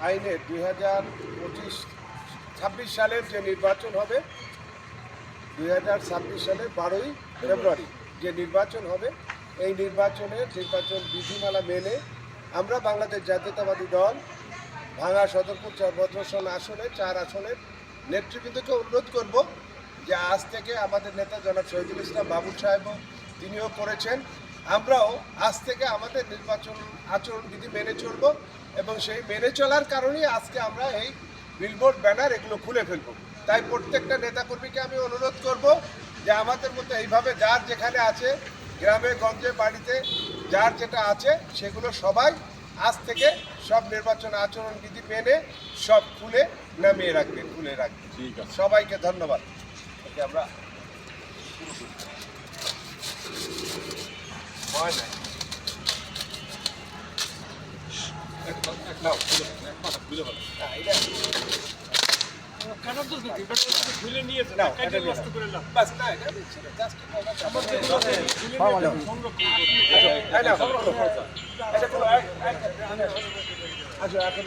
আইনের 2025-26 সালের যে নির্বাচন হবে, 2026 সালের 12ই ফেব্রুয়ারি যে নির্বাচন হবে, এই নির্বাচন বিধিমালা মেনে আমরা বাংলাদেশ জাতীয়তাবাদী দল ভাঙা সদরপুর ভদ্রসন আসনে 4 আসনের নেতৃবৃন্দকে অনুরোধ করব যে আজ থেকে আমাদের নেতা জনাব শহীদুল ইসলাম বাবুল সাহেবও তিনিও করেছেন, আমরাও আজ থেকে আমাদের নির্বাচন আচরণবিধি মেনে চলব এবং সেই মেনে চলার কারণেই আজকে আমরা এই বিলবোর্ড ব্যানার এগুলো খুলে ফেলব। তাই প্রত্যেকটা নেতাকর্মীকে আমি অনুরোধ করব যে আমাদের মধ্যে এইভাবে যার যেখানে আছে, গ্রামে গঞ্জে বাড়িতে যার যেটা আছে সেগুলো সবাই আজ থেকে সব নির্বাচন আচরণবিধি মেনে সব খুলে নামিয়ে রাখবেন, খুলে রাখবেন। ঠিক আছে, সবাইকে ধন্যবাদ। আমরা খুলে নিয়েছে না, কাজে এটা নষ্ট করে লাভ বাস না, এটা দিচ্ছি না, just সংরক্ষণ এটা কোনো- আচ্ছা এখন